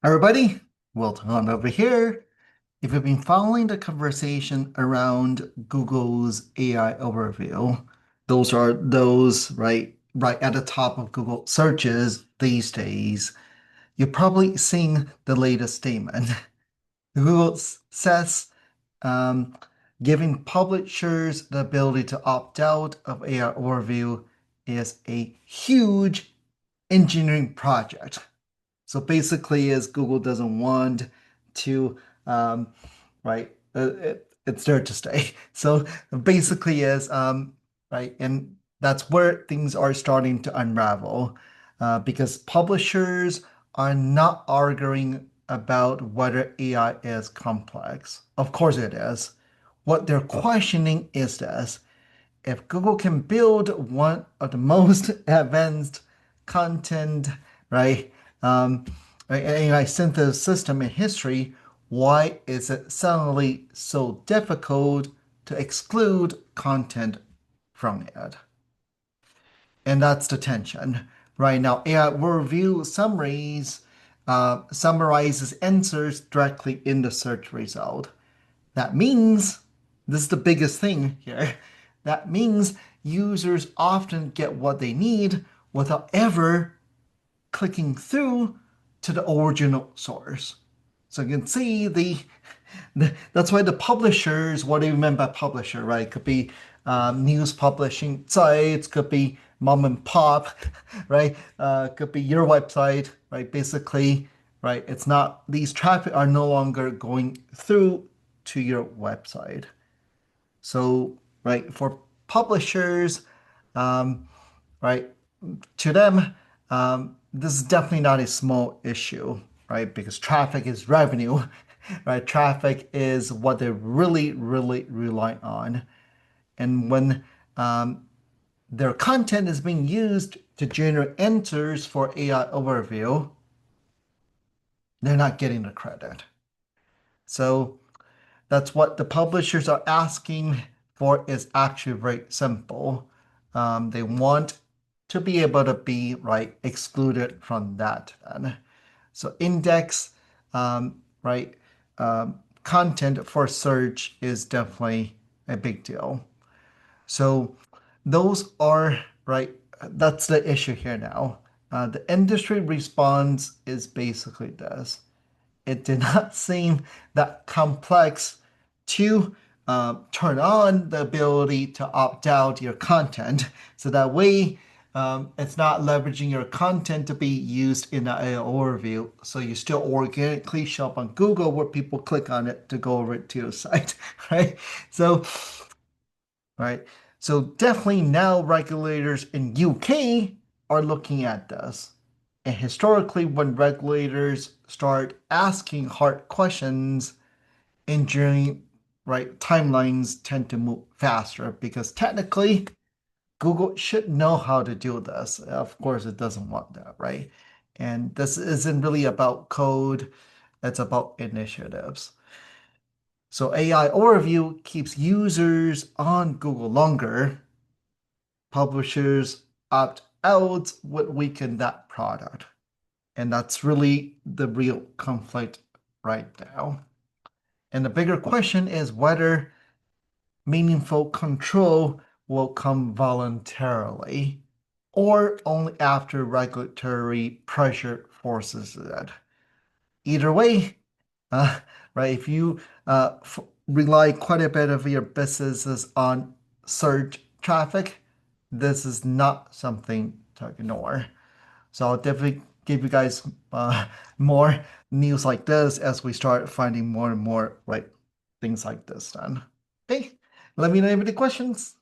Everybody, welcome on over here. If you've been following the conversation around Google's AI overview, those are those right at the top of Google searches these days. You're probably seeing the latest statement. Google says um, giving publishers the ability to opt out of AI overview is a huge engineering project. So basically, is Google doesn't want to, um, right? It's there to stay. So basically, is right, and that's where things are starting to unravel, because publishers are not arguing about whether AI is complex. Of course, it is. What they're questioning is this: if Google can build one of the most advanced content, right, um, AI synthesis system in history, why is it suddenly so difficult to exclude content from it? And that's the tension. Right now, AI review summaries summarizes answers directly in the search result. That means, this is the biggest thing here, that means users often get what they need without ever clicking through to the original source. So you can see that's why the publishers, what do you mean by publisher, right? Could be news publishing sites, could be mom and pop, right? Could be your website, right? Basically, right? It's not, these traffic are no longer going through to your website. So, right, for publishers, um, right, to them, this is definitely not a small issue, right? Because traffic is revenue, right? Traffic is what they really, really rely on. And when their content is being used to generate answers for AI overview, they're not getting the credit. So that's what the publishers are asking for is actually very simple. They want to be able to be right excluded from that then. So index, right, content for search is definitely a big deal. So those are right. That's the issue here now. The industry response is basically this: it did not seem that complex to turn on the ability to opt out your content. So that way, it's not leveraging your content to be used in an overview. So you still organically show up on Google where people click on it to go over to your site, right? So, right. So definitely now regulators in UK are looking at this. And historically, when regulators start asking hard questions, engineering right timelines tend to move faster because technically Google should know how to do this. Of course, it doesn't want that, right? And this isn't really about code, it's about initiatives. So AI overview keeps users on Google longer. Publishers opt out would weaken that product. And that's really the real conflict right now. And the bigger question is whether meaningful control will come voluntarily or only after regulatory pressure forces it. Either way, uh, right, if you rely quite a bit of your businesses on search traffic, this is not something to ignore. So I'll definitely give you guys more news like this as we start finding more and more things like this then. Okay, let me know if you have any questions.